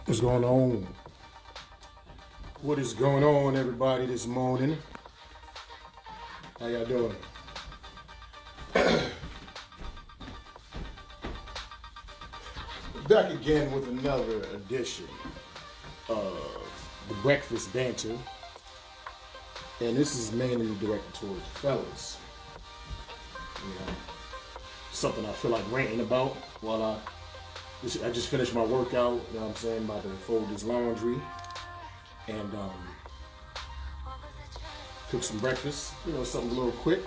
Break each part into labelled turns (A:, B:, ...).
A: What's going on? What is going on, everybody, this morning? How y'all doing? Back again with another edition of the Breakfast Banter. And this is mainly directed towards fellas. You know, something I feel like ranting about while I just finished my workout, you know what I'm saying, about to fold this laundry and cook some breakfast, something a little quick.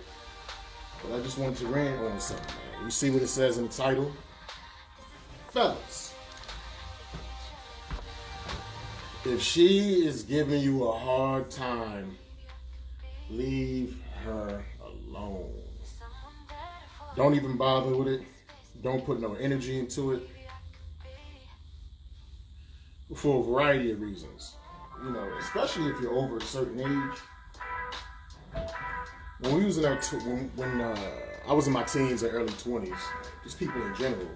A: But I just wanted to rant on something, man. You see what it says in the title? Fellas, if she is giving you a hard time, leave her alone. Don't even bother with it. Don't put no energy into it. For a variety of reasons, especially if you're over a certain age. When we was in our when I was in my teens or early 20s, just people in general,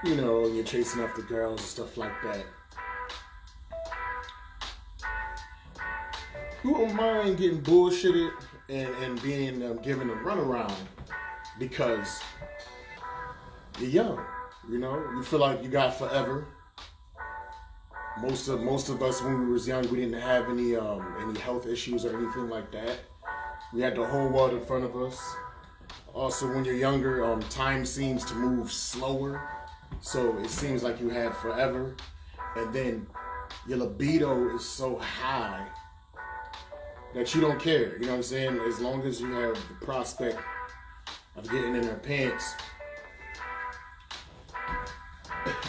A: you're chasing after girls and stuff like that. Who don't mind getting bullshitted and being given a runaround because you're young? You feel like you got forever. Most of us, when we was young, we didn't have any health issues or anything like that. We had the whole world in front of us. Also, when you're younger, time seems to move slower, so it seems like you have forever. And then your libido is so high that you don't care. You know what I'm saying? As long as you have the prospect of getting in her pants,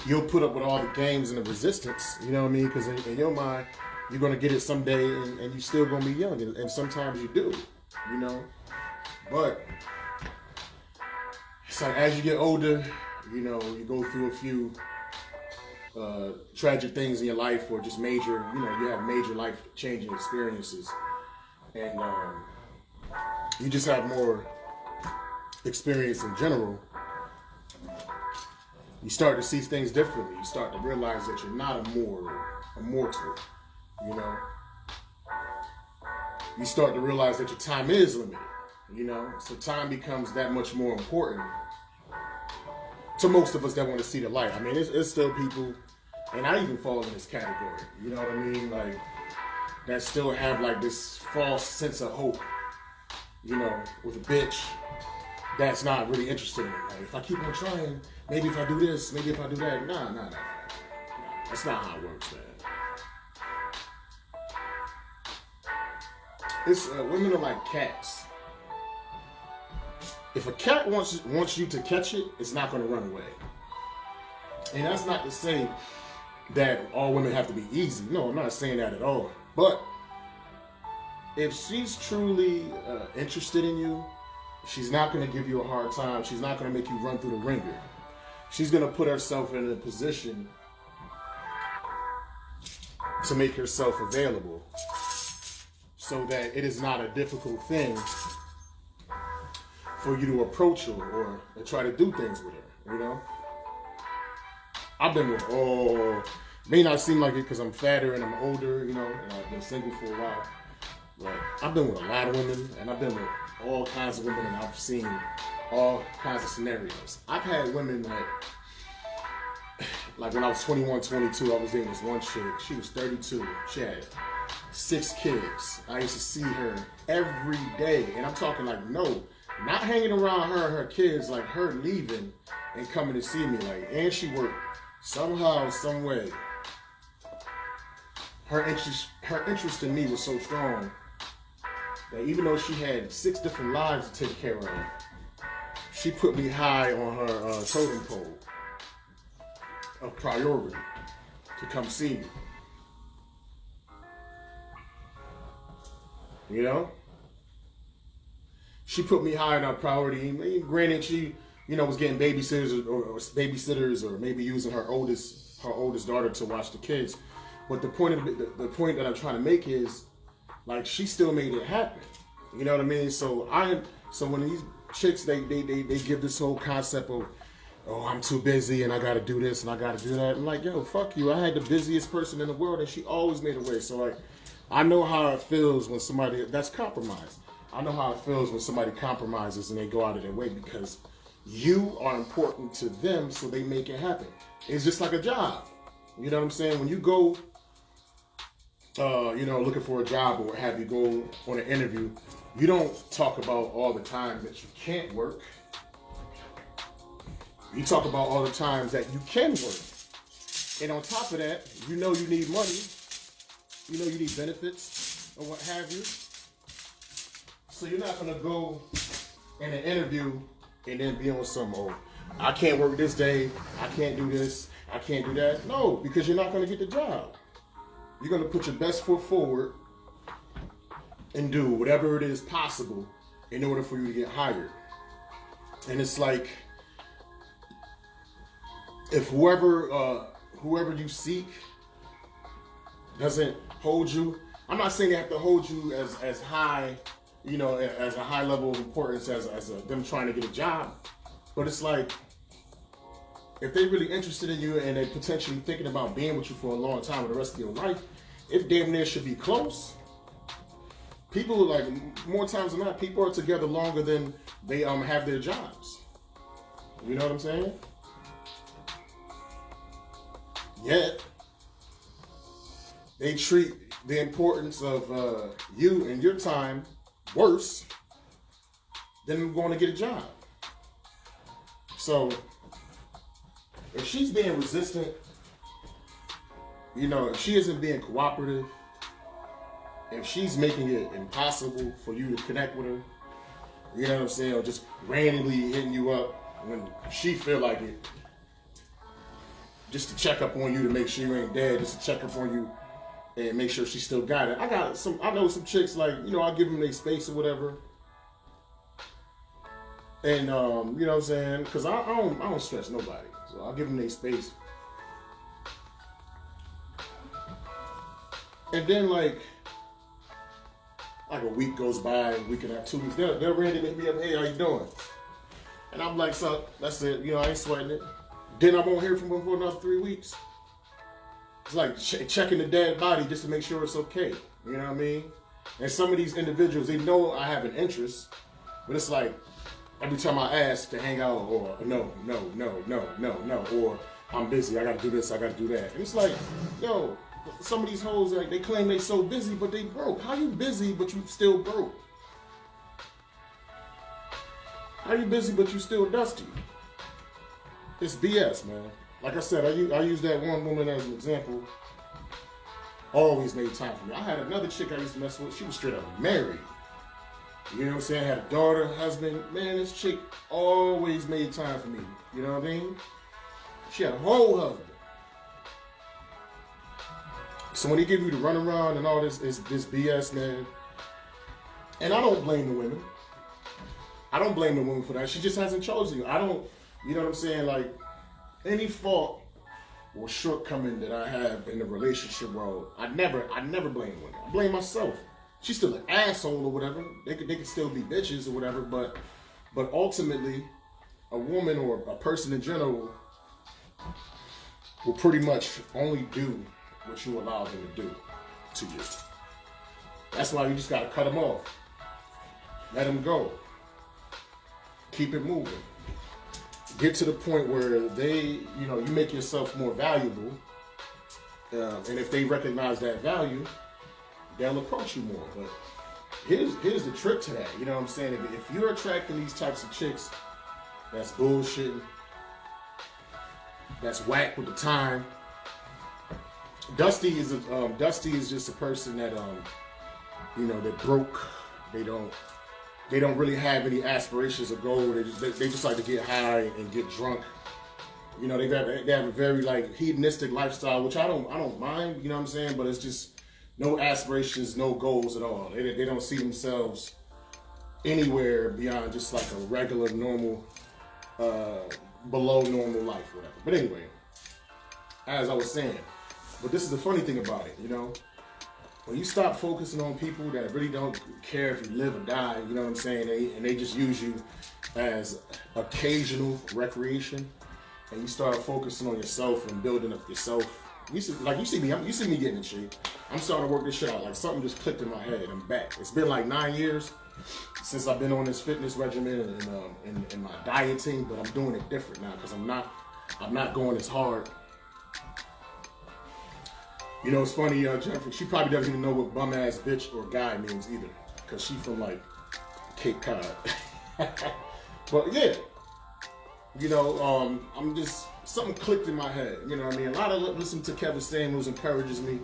A: you'll put up with all the games and the resistance, you know what I mean? Because in your mind, you're going to get it someday and you're still going to be young. And sometimes you do, But it's like as you get older, you go through a few tragic things in your life or just major, you have major life-changing experiences. And you just have more experience in general. You start to see things differently. You start to realize that you're not immortal, You start to realize that your time is limited, So time becomes that much more important to most of us that want to see the light. I mean, it's still people, and I even fall in this category, you know what I mean? Like, that still have like this false sense of hope, with a bitch that's not really interested in it. Like, if I keep on trying, maybe if I do this, maybe if I do that. Nah. That's not how it works, man. It's women are like cats. If a cat wants you to catch it, it's not going to run away. And that's not to say that all women have to be easy. No, I'm not saying that at all. But if she's truly interested in you, she's not going to give you a hard time. She's not going to make you run through the ringer. She's going to put herself in a position to make herself available so that it is not a difficult thing for you to approach her or try to do things with her, I've been with, may not seem like it because I'm fatter and I'm older, and I've been single for a while. But I've been with a lot of women, and I've been with all kinds of women, and I've seen all kinds of scenarios. I've had women that, like when I was 21, 22, I was dating this one chick. She was 32. She had 6 kids. I used to see her every day, and I'm talking like, not hanging around her and her kids, like her leaving and coming to see me, and she worked somehow, some way. Her interest in me was so strong that even though she had 6 different lives to take care of, she put me high on her totem pole of priority to come see me. She put me high on her priority. Granted, she, was getting babysitters or maybe using her oldest daughter to watch the kids. But the point that I'm trying to make is, like, she still made it happen. You know what I mean? So when these chicks, they give this whole concept of oh, I'm too busy and I gotta do this and I gotta do that. I'm like, yo, fuck you. I had the busiest person in the world and she always made a way. So like, I know how it feels when somebody, that's compromised. I know how it feels when somebody compromises and they go out of their way because you are important to them, so they make it happen. It's just like a job. You know what I'm saying? When you go, looking for a job or have you go on an interview, you don't talk about all the time that you can't work. You talk about all the times that you can work. And on top of that, you know you need money. You know you need benefits or what have you. So you're not going to go in an interview and then be on some, oh, I can't work this day. I can't do this. I can't do that. No, because you're not going to get the job. You're going to put your best foot forward and do whatever it is possible in order for you to get hired. And it's like, if whoever you seek doesn't hold you, I'm not saying they have to hold you as high, as a high level of importance as them trying to get a job. But it's like, if they're really interested in you and they're potentially thinking about being with you for a long time or the rest of your life, it damn near should be close. People, like, more times than not, people are together longer than they have their jobs. You know what I'm saying? Yet, they treat the importance of you and your time worse than going to get a job. So, if she's being resistant, if she isn't being cooperative, if she's making it impossible for you to connect with her, you know what I'm saying, or just randomly hitting you up when she feel like it, just to check up on you to make sure you ain't dead, just to check up on you and make sure she still got it. I know some chicks, like, I give them their space or whatever. And, you know what I'm saying? Because I don't stress nobody. So I'll give them their space. And then, like a week goes by, a week and a half, 2 weeks, they'll randomly hit me up, hey, how you doing? And I'm like, so, that's it. I ain't sweating it. Then I won't hear from them for another 3 weeks. It's like checking the dead body just to make sure it's okay. You know what I mean? And some of these individuals, they know I have an interest, but it's like every time I ask to hang out, or no, or I'm busy, I gotta do this, I gotta do that. And it's like, yo, some of these hoes, like, they claim they so busy, but they broke. How you busy, but you still broke? How you busy, but you still dusty? It's BS, man. Like I said, I use that one woman as an example. Always made time for me. I had another chick I used to mess with. She was straight up married. You know what I'm saying? Had a daughter, husband. Man, this chick always made time for me. You know what I mean? She had a whole husband. So when they give you the runaround and all this BS, man, and I don't blame the women. I don't blame the woman for that. She just hasn't chosen you. You know what I'm saying? Like, any fault or shortcoming that I have in the relationship world, I never blame women. I blame myself. She's still an asshole or whatever. They could still be bitches or whatever, but ultimately, a woman or a person in general will pretty much only do what you allow them to do to you. That's why you just gotta cut them off. Let them go. Keep it moving. Get to the point where you make yourself more valuable. And if they recognize that value, they'll approach you more. But here's the trick to that. You know what I'm saying? If you're attracting these types of chicks, that's bullshitting, that's whack with the time. Dusty is just a person that they're broke. They don't really have any aspirations or goals. They just like to get high and get drunk. They have a very, like, hedonistic lifestyle, which I don't mind. You know what I'm saying? But it's just no aspirations, no goals at all. They don't see themselves anywhere beyond just like a regular, normal, below normal life, whatever. But anyway, as I was saying. But this is the funny thing about it, when you stop focusing on people that really don't care if you live or die, you know what I'm saying, and they just use you as occasional recreation, and you start focusing on yourself and building up yourself. You see me getting in shape. I'm starting to work this shit out. Like something just clicked in my head. I'm back. It's been like 9 years since I've been on this fitness regimen and my dieting, but I'm doing it different now because I'm not going as hard. You know, it's funny, Jennifer, she probably doesn't even know what bum ass bitch or guy means either, because she from like Cape Cod. But yeah, you know, I'm just, something clicked in my head. You know what I mean? A lot of listen to Kevin Samuels encourages me.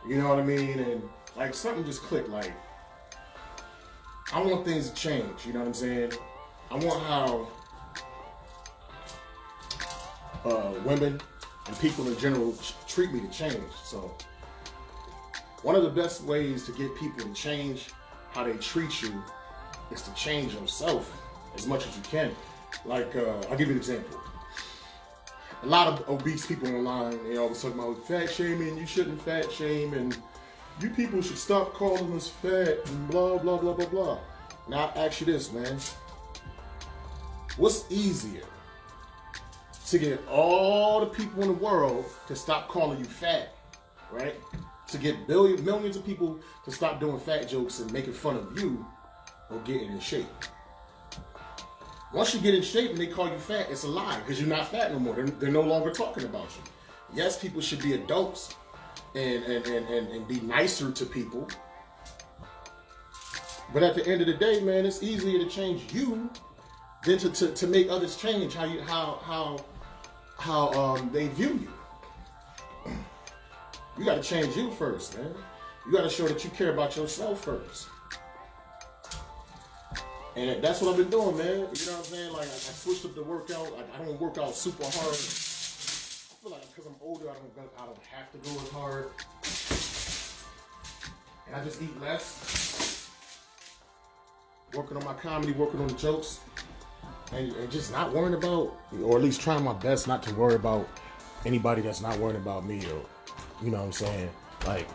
A: You know what I mean? And like something just clicked. Like I want things to change. You know what I'm saying? I want how women and people in general treat me to change. So one of the best ways to get people to change how they treat you is to change yourself as much as you can. Like I'll give you an example. A lot of obese people online, they always talk about fat shaming, you shouldn't fat shame, and you people should stop calling us fat, and blah, blah, blah, blah, blah. Now, I ask you this, man. What's easier? To get all the people in the world to stop calling you fat, right? To get millions of people to stop doing fat jokes and making fun of you, or getting in shape. Once you get in shape and they call you fat, it's a lie because you're not fat no more. They're no longer talking about you. Yes, people should be adults and be nicer to people. But at the end of the day, man, it's easier to change you than to make others change how they view you. You got to change you first, man. You got to show that you care about yourself first. And that's what I've been doing, man. You know what I'm saying? Like, I switched up the workout. I don't work out super hard. I feel like because I'm older, I don't have to go as hard. And I just eat less. Working on my comedy, working on the jokes. And just not worrying about, or at least trying my best not to worry about anybody that's not worrying about me. Or, you know what I'm saying? Like,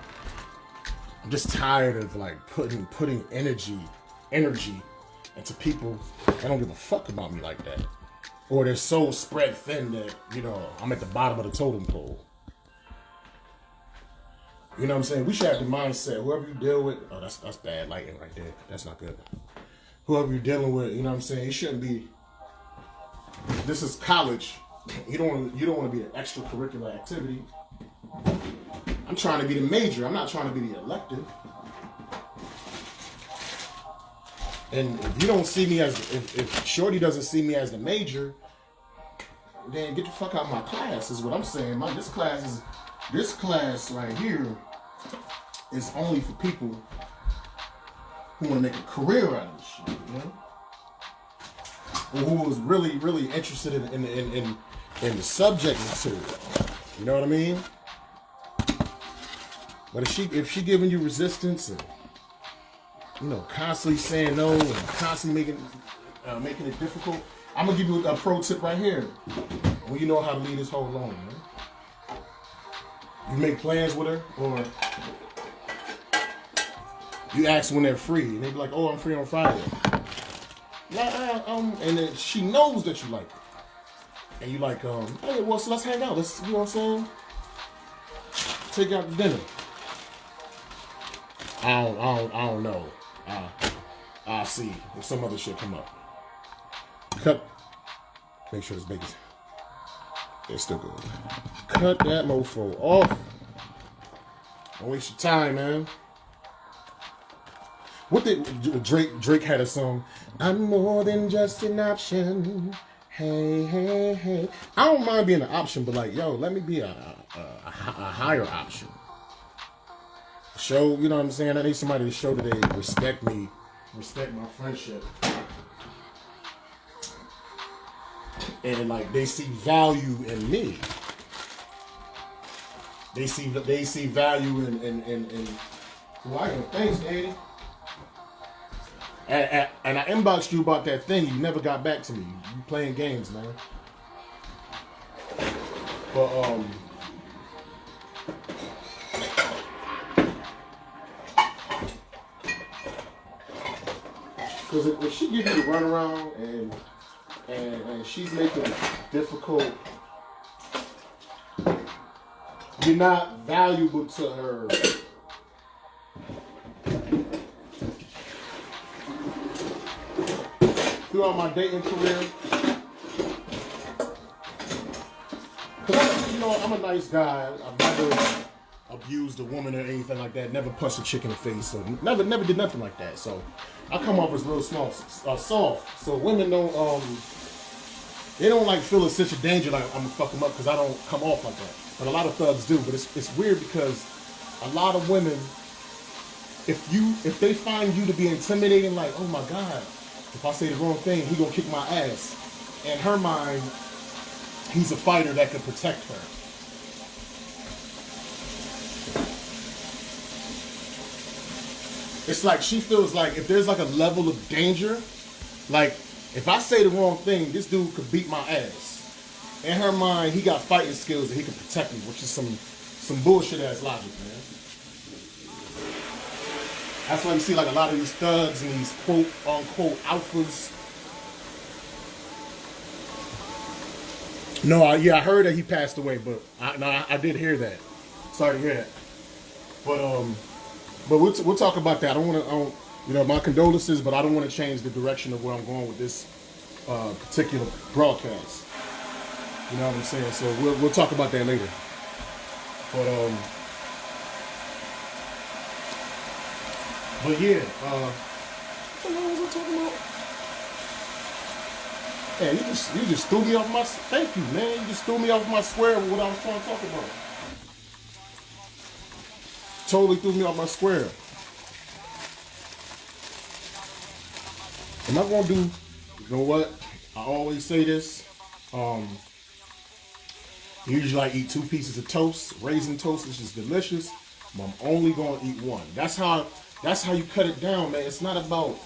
A: I'm just tired of, like, putting energy and to people that don't give a fuck about me like that. Or they're so spread thin that, you know, I'm at the bottom of the totem pole. You know what I'm saying? We should have the mindset, whoever you deal with, oh, that's bad lighting right there. That's not good. Whoever you're dealing with, you know what I'm saying? It shouldn't be, this is college. You don't want to be an extracurricular activity. I'm trying to be the major. I'm not trying to be the elective. And if you don't see me as, if Shorty doesn't see me as the major, then get the fuck out of my class, is what I'm saying. This class right here is only for people who want to make a career out of this shit, you know? Or who is really, really interested in the subject material. You know what I mean? But if she giving you resistance and, you know, constantly saying no and constantly making it difficult, I'm gonna give you a pro tip right here. When you know how to leave this hoe alone, man. You make plans with her, or you ask when they're free, and they be like, "Oh, I'm free on Friday." And then she knows that you like it, and you like, "Hey, well, so let's hang out. Let's, you know what I'm saying? Take out to dinner." I don't know. I'll see if some other shit come up. Cut. Make sure this bacon's. It's still good. Cut that mofo off. Don't waste your time, man. What did Drake had a song? I'm more than just an option. Hey, hey, hey. I don't mind being an option, but like, yo, let me be a higher option. Show, you know what I'm saying? I need somebody to show that they respect me, respect my friendship. And like they see value in me. They see value in who I am. Thanks, Daddy. And I inboxed you about that thing. You never got back to me. You playing games, man. But because if she gives you the runaround and she's making it difficult You're not valuable to her. Throughout my dating career, because I'm a nice guy. I've never abused a woman or anything like that. Never punched a chick in the face. So never did nothing like that. So I come off as real soft. So women don't they don't like feel a sense of danger like I'm gonna fuck them up because I don't come off like that. But a lot of thugs do. But it's weird because a lot of women, if they find you to be intimidating, like, oh my God, if I say the wrong thing, he gonna kick my ass. In her mind, he's a fighter that could protect her. It's like she feels like if there's like a level of danger, like if I say the wrong thing, this dude could beat my ass. In her mind, he got fighting skills and he can protect me, which is some bullshit ass logic, man. That's why you see like a lot of these thugs and these quote unquote alphas. No, I heard that he passed away, but I did hear that. Sorry to hear that. But we'll talk about that. I don't my condolences, but I don't want to change the direction of where I'm going with this particular broadcast. You know what I'm saying? So we'll talk about that later. But yeah, what the hell was I talking about? Yeah, you just threw me off my. Thank you, man. You just threw me off my square with what I was trying to talk about. Totally threw me off my square. Am I gonna do? You know what? I always say this. Usually I eat 2 pieces of toast, raisin toast, which is delicious. But I'm only gonna eat 1. That's how you cut it down, man. It's not about.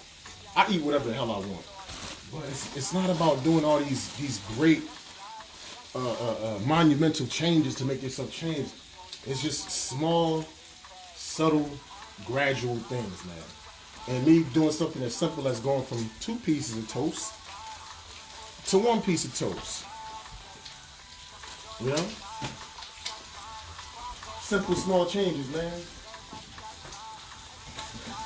A: I eat whatever the hell I want. But it's not about doing all these great monumental changes to make yourself change. It's just small, subtle, gradual things, man. And me doing something as simple as going from 2 pieces of toast to 1 piece of toast. You know? Simple, small changes, man.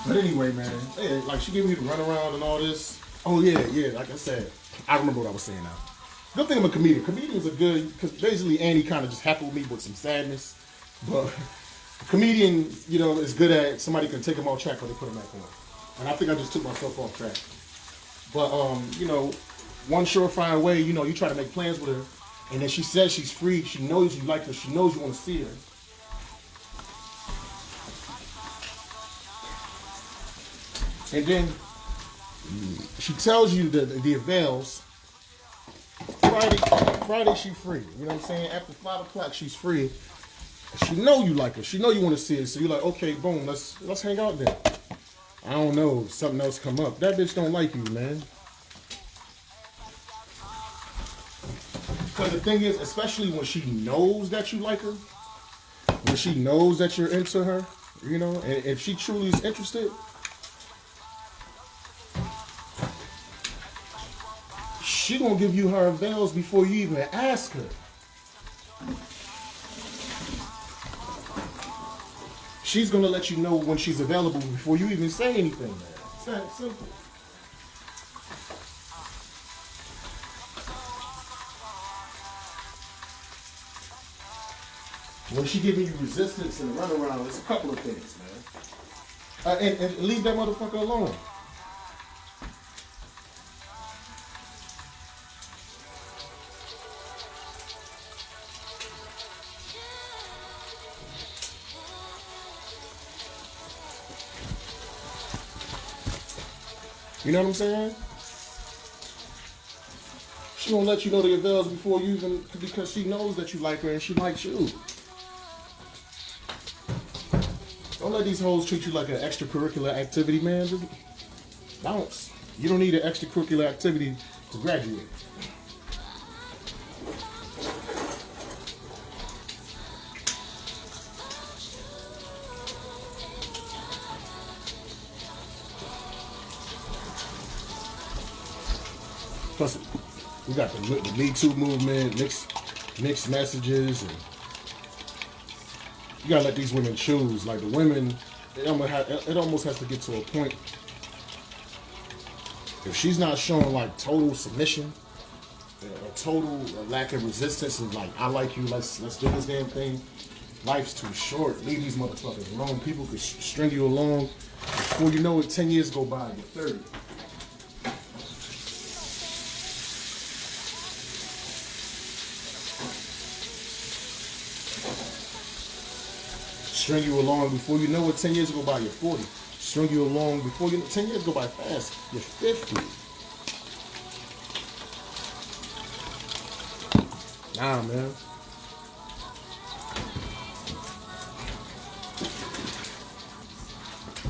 A: But anyway, man, hey, like she gave me the runaround and all this. Oh yeah, like I said, I remember what I was saying now. Good thing I'm a comedian. Comedians are good because basically Annie kind of just heckled me with some sadness. But a comedian, is good at somebody can take them off track or they put them back on. And I think I just took myself off track. But one surefire way, you try to make plans with her, and then she says she's free. She knows you like her. She knows you want to see her. And then she tells you the avails. Friday she free. You know what I'm saying? After 5 o'clock she's free. She know you like her. She know you want to see her. So you're like, okay, boom, let's hang out then. I don't know, something else come up. That bitch don't like you, man. Because the thing is, especially when she knows that you like her, when she knows that you're into her, and if she truly is interested, she gonna give you her avails before you even ask her. She's gonna let you know when she's available before you even say anything, man. It's that simple. When she giving you resistance and runaround, it's a couple of things, man. And leave that motherfucker alone. You know what I'm saying? She gonna let you know the avails before you even, because she knows that you like her and she likes you. Don't let these hoes treat you like an extracurricular activity, man. Just bounce. You don't need an extracurricular activity to graduate. Plus, we got the Me Too movement, mixed messages, and You gotta let these women choose. Like the women, it almost has to get to a point. If she's not showing like total submission, a total lack of resistance, and like I like you, let's do this damn thing. Life's too short. Leave these motherfuckers alone. People could string you along. Before you know it, 10 years go by, you're 30. String you along, before you know it, 10 years go by, you're 40. String you along, before you know, 10 years go by fast, you're 50. Nah, man.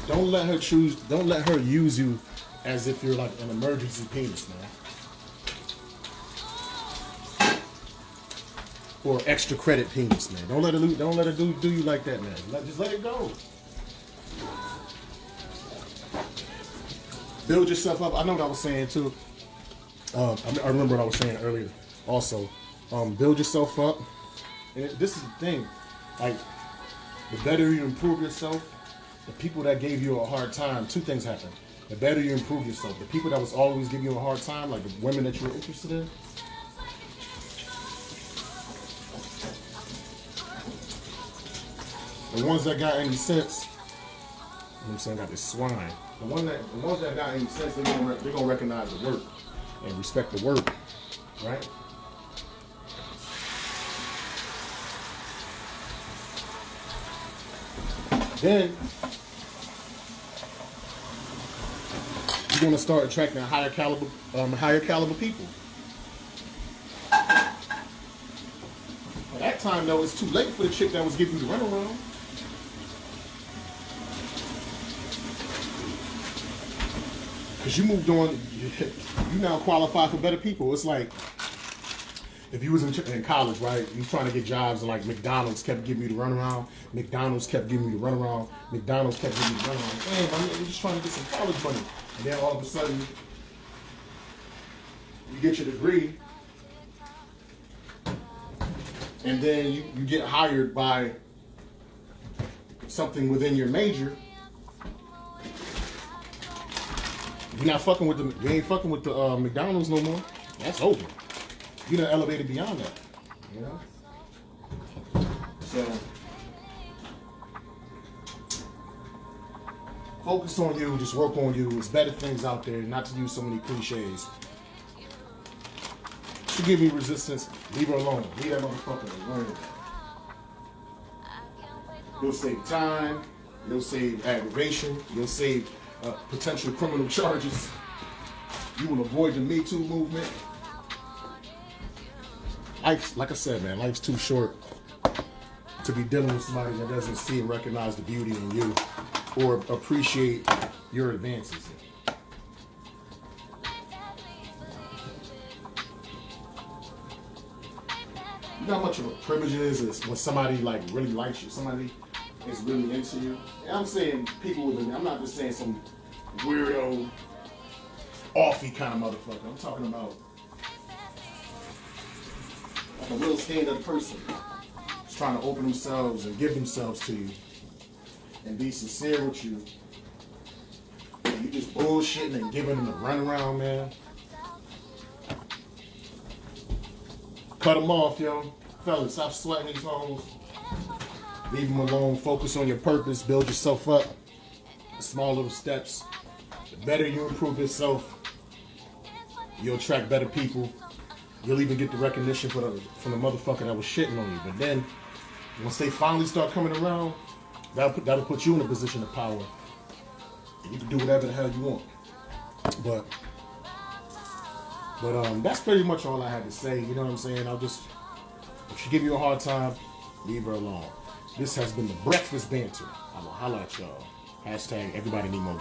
A: Don't let her choose, don't let her use you as if you're like an emergency penis, man. Or extra credit penis, man. Don't let her do you like that, man. Just let it go. Build yourself up. I know what I was saying too. I remember what I was saying earlier. Also, build yourself up. And this is the thing. Like, the better you improve yourself, the people that gave you a hard time, two things happen. The better you improve yourself, the people that was always giving you a hard time, like the women that you were interested in, the ones that got any sense, you know what I'm saying, got this swine. The ones that got any sense, they're gonna recognize the work and respect the work, right? Then you're gonna start attracting higher caliber people. By that time, though, it's too late for the chick that was giving you the runaround. Because you moved on, you now qualify for better people. It's like if you was in college, right? You trying to get jobs and like McDonald's kept giving you the runaround. McDonald's kept giving you the runaround. McDonald's kept giving you the runaround. Damn, I'm just trying to get some college money. And then all of a sudden, you get your degree. And then you get hired by something within your major. You ain't fucking with the McDonald's no more. That's over. You done elevated beyond that. You know? So focus on you, just work on you. There's better things out there, not to use so many cliches. She give me resistance, leave her alone. Leave that motherfucker alone. You'll save time, you'll save aggravation, you'll save potential criminal charges. You will avoid the Me Too movement. Life, like I said, man, life's too short to be dealing with somebody that doesn't see and recognize the beauty in you or appreciate your advances. You know how much of a privilege it is when somebody like really likes you, somebody is really into you. And I'm saying people with, I'm not just saying some weirdo, offy kind of motherfucker. I'm talking about like a real stand-up person just trying to open themselves and give themselves to you and be sincere with you. And you just bullshitting and giving them a runaround, man. Cut them off, yo. Fellas, stop sweating these hoes. Leave them alone. Focus on your purpose. Build yourself up. Small little steps. The better you improve yourself, you'll attract better people. You'll even get the recognition from the motherfucker that was shitting on you. But then, once they finally start coming around, that'll put you in a position of power. You can do whatever the hell you want. But that's pretty much all I had to say. You know what I'm saying? If she give you a hard time, leave her alone. This has been the Breakfast Banter. I will holla at y'all. # everybody need more.